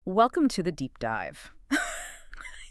Welcome to the deep dive.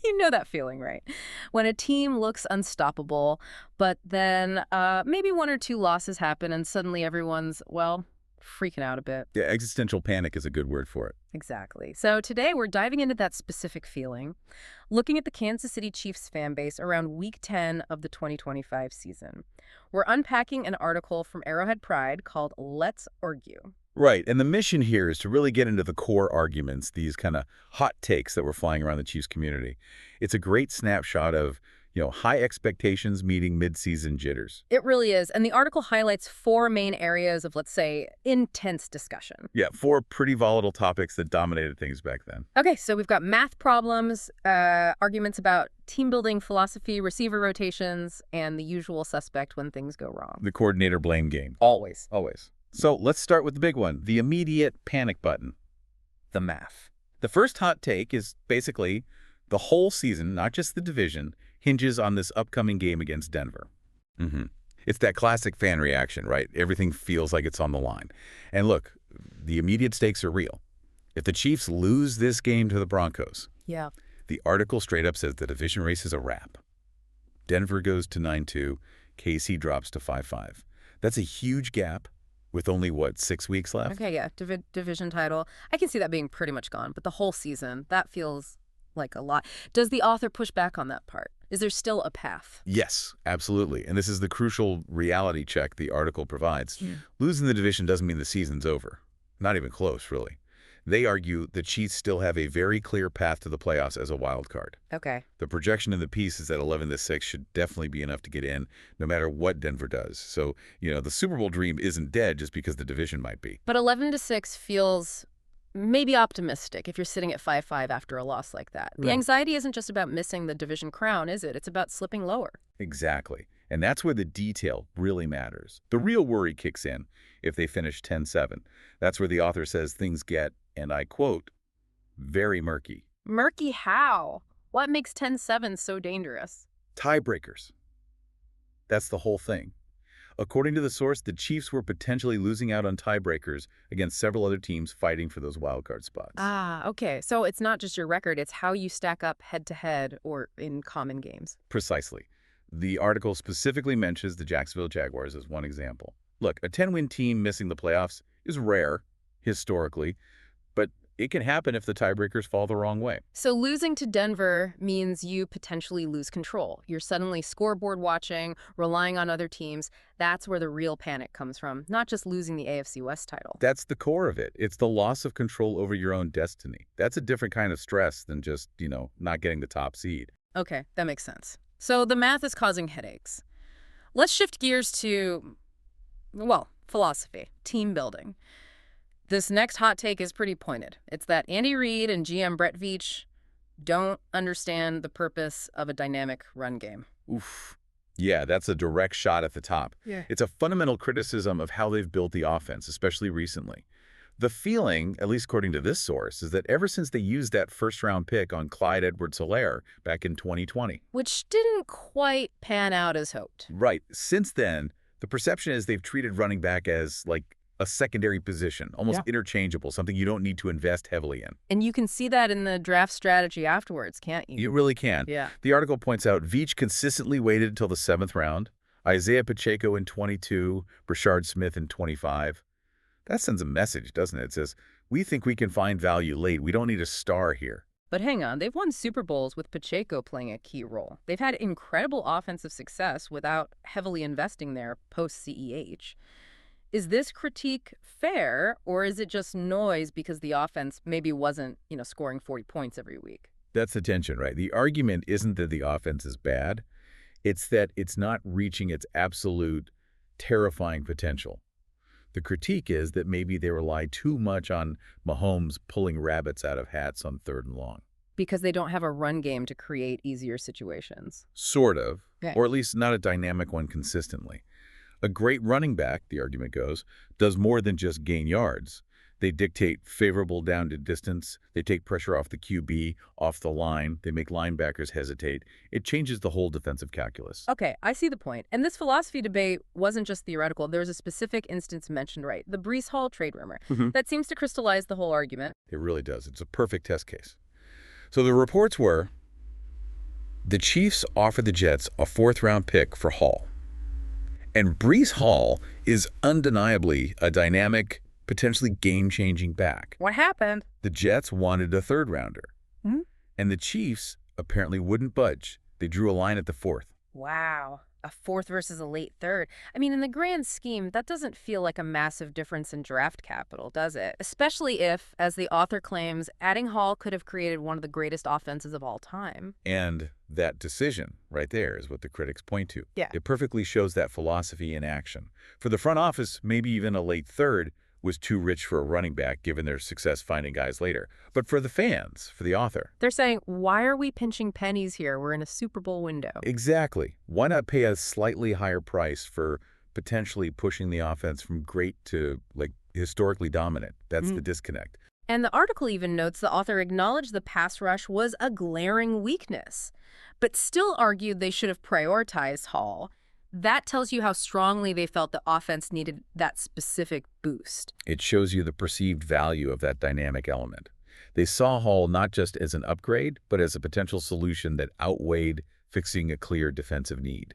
You know that feeling, right? When a team looks unstoppable, but then maybe one or two losses happen and suddenly everyone's, well, freaking out a bit. Yeah, existential panic is a good word for it. Exactly. So today we're diving into that specific feeling, looking at the Kansas City Chiefs fan base around week 10 of the 2025 season. We're unpacking an article from Arrowhead Pride called Let's Argue. Right, and the mission here is to really get into the core arguments, these kind of hot takes that were flying around the Chiefs community. It's a great snapshot of, high expectations meeting mid-season jitters. It really is. And the article highlights four main areas of, let's say, intense discussion. Yeah, four pretty volatile topics that dominated things back then. Okay, so we've got math problems, arguments about team building philosophy, receiver rotations, and the usual suspect when things go wrong. The coordinator blame game. Always. Always. So let's start with the big one, the immediate panic button, the math. The first hot take is basically the whole season, not just the division, hinges on this upcoming game against Denver. It's that classic fan reaction, right? Everything feels like it's on the line. And look, the immediate stakes are real. If the Chiefs lose this game to the Broncos, Yeah. the article straight up says the division race is a wrap. Denver goes to 9-2, KC drops to 5-5. That's a huge gap with only, 6 weeks left? Okay, yeah, division title. I can see that being pretty much gone, but the whole season, that feels like a lot. Does the author push back on that part? Is there still a path? Yes, absolutely. And this is the crucial reality check the article provides. Yeah. Losing the division doesn't mean the season's over. Not even close, really. They argue the Chiefs still have a very clear path to the playoffs as a wild card. Okay. The projection in the piece is that 11-6 should definitely be enough to get in, no matter what Denver does. So, the Super Bowl dream isn't dead just because the division might be. But 11-6 feels maybe optimistic if you're sitting at 5-5 after a loss like that. The Right. anxiety isn't just about missing the division crown, is it? It's about slipping lower. Exactly. And that's where the detail really matters. The real worry kicks in if they finish 10-7. That's where the author says things get, and I quote, very murky. Murky how? What makes 10-7 so dangerous? Tiebreakers. That's the whole thing. According to the source, the Chiefs were potentially losing out on tiebreakers against several other teams fighting for those wildcard spots. Ah, okay. So it's not just your record, it's how you stack up head-to-head or in common games. Precisely. The article specifically mentions the Jacksonville Jaguars as one example. Look, a 10-win team missing the playoffs is rare, historically, but it can happen if the tiebreakers fall the wrong way. So losing to Denver means you potentially lose control. You're suddenly scoreboard watching, relying on other teams. That's where the real panic comes from, not just losing the AFC West title. That's the core of it. It's the loss of control over your own destiny. That's a different kind of stress than just, not getting the top seed. Okay, that makes sense. So the math is causing headaches. Let's shift gears to, well, philosophy, team building. This next hot take is pretty pointed. It's that Andy Reid and GM Brett Veach don't understand the purpose of a dynamic run game. Oof. Yeah, that's a direct shot at the top. Yeah. It's a fundamental criticism of how they've built the offense, especially recently. The feeling, at least according to this source, is that ever since they used that first-round pick on Clyde Edwards-Helaire back in 2020. Which didn't quite pan out as hoped. Right. Since then, the perception is they've treated running back as, a secondary position, almost interchangeable, something you don't need to invest heavily in. And you can see that in the draft strategy afterwards, can't you? You really can. Yeah. The article points out Veach consistently waited until the 7th round, Isaiah Pacheco in 22, Brashard Smith in 25. That sends a message, doesn't it? It says, we think we can find value late. We don't need a star here. But hang on, they've won Super Bowls with Pacheco playing a key role. They've had incredible offensive success without heavily investing there post-CEH. Is this critique fair, or is it just noise because the offense maybe wasn't, scoring 40 points every week? That's the tension, right? The argument isn't that the offense is bad. It's that it's not reaching its absolute terrifying potential. The critique is that maybe they rely too much on Mahomes pulling rabbits out of hats on 3rd and long. Because they don't have a run game to create easier situations. Sort of, Okay. or at least not a dynamic one consistently. A great running back, the argument goes, does more than just gain yards. They dictate favorable down to distance. They take pressure off the QB, off the line. They make linebackers hesitate. It changes the whole defensive calculus. Okay, I see the point. And this philosophy debate wasn't just theoretical. There was a specific instance mentioned, right? The Brees Hall trade rumor. That seems to crystallize the whole argument. It really does. It's a perfect test case. So the reports were, the Chiefs offered the Jets a fourth-round pick for Hall. And Brees Hall is undeniably a dynamic, potentially game-changing back. What happened? The Jets wanted a third-rounder. Hmm? And the Chiefs apparently wouldn't budge. They drew a line at the fourth. Wow. A fourth versus a late third. I mean, in the grand scheme, that doesn't feel like a massive difference in draft capital, does it? Especially if, as the author claims, adding Hall could have created one of the greatest offenses of all time. And that decision right there is what the critics point to. Yeah. It perfectly shows that philosophy in action. For the front office, maybe even a late third was too rich for a running back given their success finding guys later. But for the fans, for the author. They're saying, why are we pinching pennies here? We're in a Super Bowl window. Exactly. Why not pay a slightly higher price for potentially pushing the offense from great to, like, historically dominant? That's the disconnect. And the article even notes the author acknowledged the pass rush was a glaring weakness, but still argued they should have prioritized Hall. That tells you how strongly they felt the offense needed that specific boost. It shows you the perceived value of that dynamic element. They saw Hall not just as an upgrade, but as a potential solution that outweighed fixing a clear defensive need.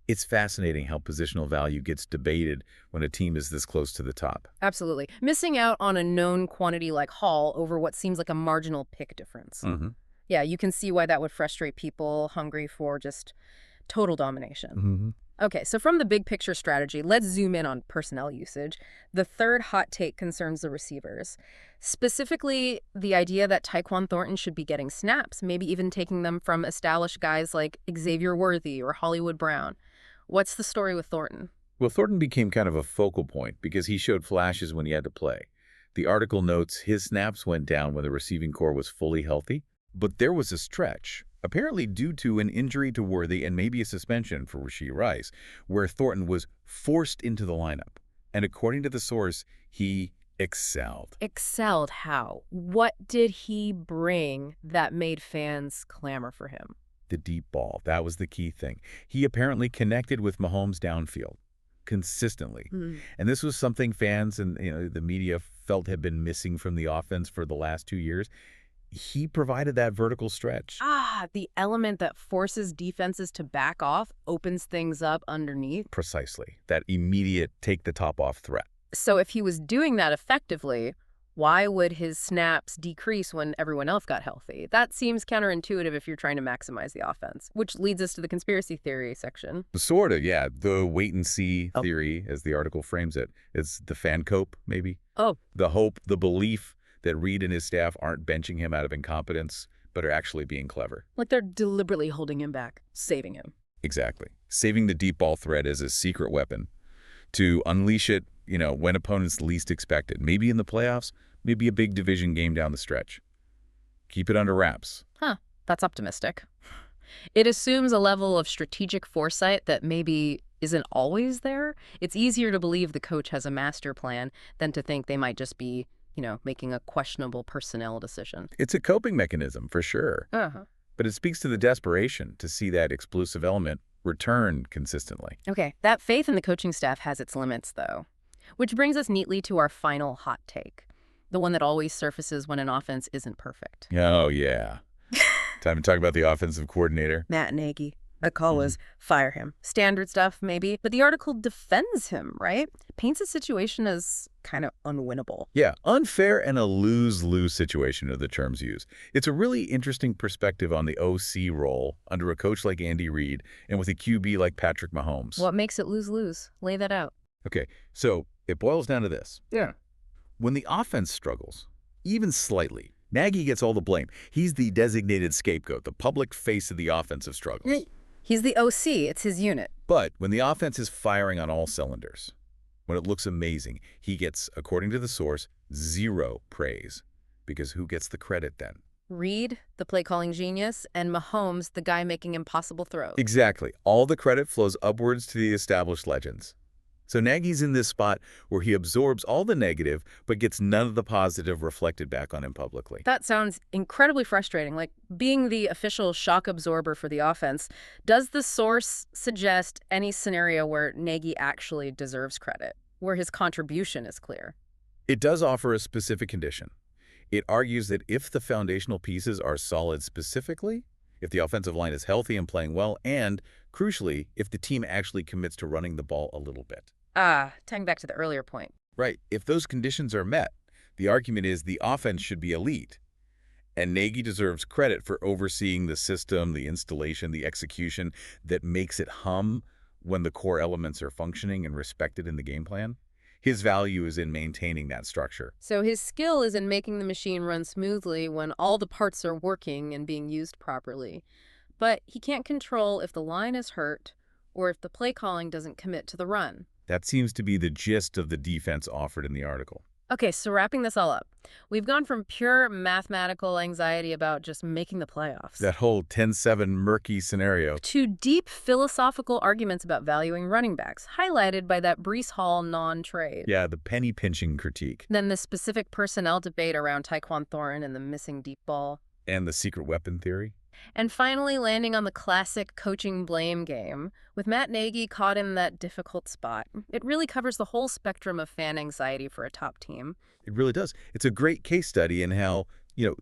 It's fascinating how positional value gets debated when a team is this close to the top. Absolutely. Missing out on a known quantity like Hall over what seems like a marginal pick difference. Yeah, you can see why that would frustrate people hungry for just total domination. Okay, so from the big picture strategy, let's zoom in on personnel usage. The third hot take concerns the receivers. Specifically, the idea that Tyquan Thornton should be getting snaps, maybe even taking them from established guys like Xavier Worthy or Hollywood Brown. What's the story with Thornton? Well, Thornton became kind of a focal point because he showed flashes when he had to play. The article notes his snaps went down when the receiving core was fully healthy, but there was a stretch, apparently due to an injury to Worthy and maybe a suspension for Rashee Rice, where Thornton was forced into the lineup. And according to the source, he excelled. Excelled how? What did he bring that made fans clamor for him? The deep ball. That was the key thing. He apparently connected with Mahomes downfield consistently. And this was something fans and the media felt had been missing from the offense for the last 2 years. He provided that vertical stretch. The element that forces defenses to back off, opens things up underneath. Precisely. That immediate take-the-top-off threat. So if he was doing that effectively, why would his snaps decrease when everyone else got healthy? That seems counterintuitive if you're trying to maximize the offense, which leads us to the conspiracy theory section. Sort of, yeah. The wait-and-see theory, as the article frames it, is the fan cope, maybe. The hope, the belief that Reed and his staff aren't benching him out of incompetence, but are actually being clever. Like they're deliberately holding him back, saving him. Exactly. Saving the deep ball threat as a secret weapon to unleash it, when opponents least expect it. Maybe in the playoffs, maybe a big division game down the stretch. Keep it under wraps. That's optimistic. It assumes a level of strategic foresight that maybe isn't always there. It's easier to believe the coach has a master plan than to think they might just be making a questionable personnel decision. It's a coping mechanism, for sure. But it speaks to the desperation to see that explosive element return consistently. Okay, that faith in the coaching staff has its limits, though. Which brings us neatly to our final hot take, the one that always surfaces when an offense isn't perfect. Oh, yeah. Time to talk about the offensive coordinator. Matt Nagy. The call was fire him. Standard stuff, maybe. But the article defends him, right? Paints a situation as kind of unwinnable. Yeah, unfair and a lose-lose situation are the terms used. It's a really interesting perspective on the OC role under a coach like Andy Reid and with a QB like Patrick Mahomes. What makes it lose-lose? Lay that out. Okay, so it boils down to this. Yeah. When the offense struggles, even slightly, Nagy gets all the blame. He's the designated scapegoat, the public face of the offensive struggles. He's the OC. It's his unit. But when the offense is firing on all cylinders, when it looks amazing, he gets, according to the source, zero praise. Because who gets the credit then? Reid, the play-calling genius, and Mahomes, the guy making impossible throws. Exactly. All the credit flows upwards to the established legends. So Nagy's in this spot where he absorbs all the negative, but gets none of the positive reflected back on him publicly. That sounds incredibly frustrating, like being the official shock absorber for the offense. Does the source suggest any scenario where Nagy actually deserves credit, where his contribution is clear? It does offer a specific condition. It argues that if the foundational pieces are solid specifically, if the offensive line is healthy and playing well, and, crucially, if the team actually commits to running the ball a little bit. Tying back to the earlier point. Right. If those conditions are met, the argument is the offense should be elite. And Nagy deserves credit for overseeing the system, the installation, the execution that makes it hum when the core elements are functioning and respected in the game plan. His value is in maintaining that structure. So his skill is in making the machine run smoothly when all the parts are working and being used properly. But he can't control if the line is hurt or if the play calling doesn't commit to the run. That seems to be the gist of the defense offered in the article. Okay, so wrapping this all up, we've gone from pure mathematical anxiety about just making the playoffs That whole 10-7 murky scenario. to deep philosophical arguments about valuing running backs, highlighted by that Breece Hall non-trade. Yeah, the penny-pinching critique. Then the specific personnel debate around Tyquan Thornton and the missing deep ball. And the secret weapon theory. And finally landing on the classic coaching blame game, with Matt Nagy caught in that difficult spot. It really covers the whole spectrum of fan anxiety for a top team. It really does. It's a great case study in how,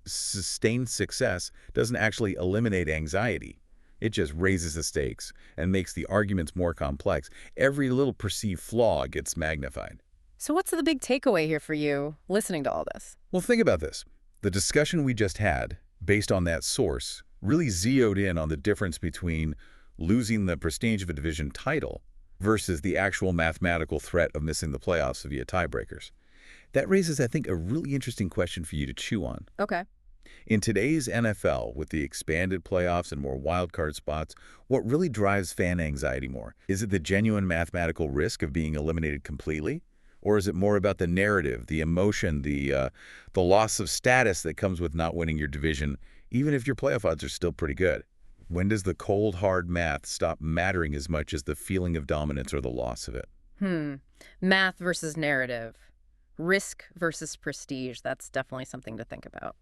sustained success doesn't actually eliminate anxiety. It just raises the stakes and makes the arguments more complex. Every little perceived flaw gets magnified. So what's the big takeaway here for you, listening to all this? Well, think about this. The discussion we just had, based on that source, really zeroed in on the difference between losing the prestige of a division title versus the actual mathematical threat of missing the playoffs via tiebreakers. That raises, I think, a really interesting question for you to chew on. Okay. In today's NFL, with the expanded playoffs and more wildcard spots, what really drives fan anxiety more? Is it the genuine mathematical risk of being eliminated completely? Or is it more about the narrative, the emotion, the loss of status that comes with not winning your division, even if your playoff odds are still pretty good? When does the cold, hard math stop mattering as much as the feeling of dominance or the loss of it? Math versus narrative. Risk versus prestige. That's definitely something to think about.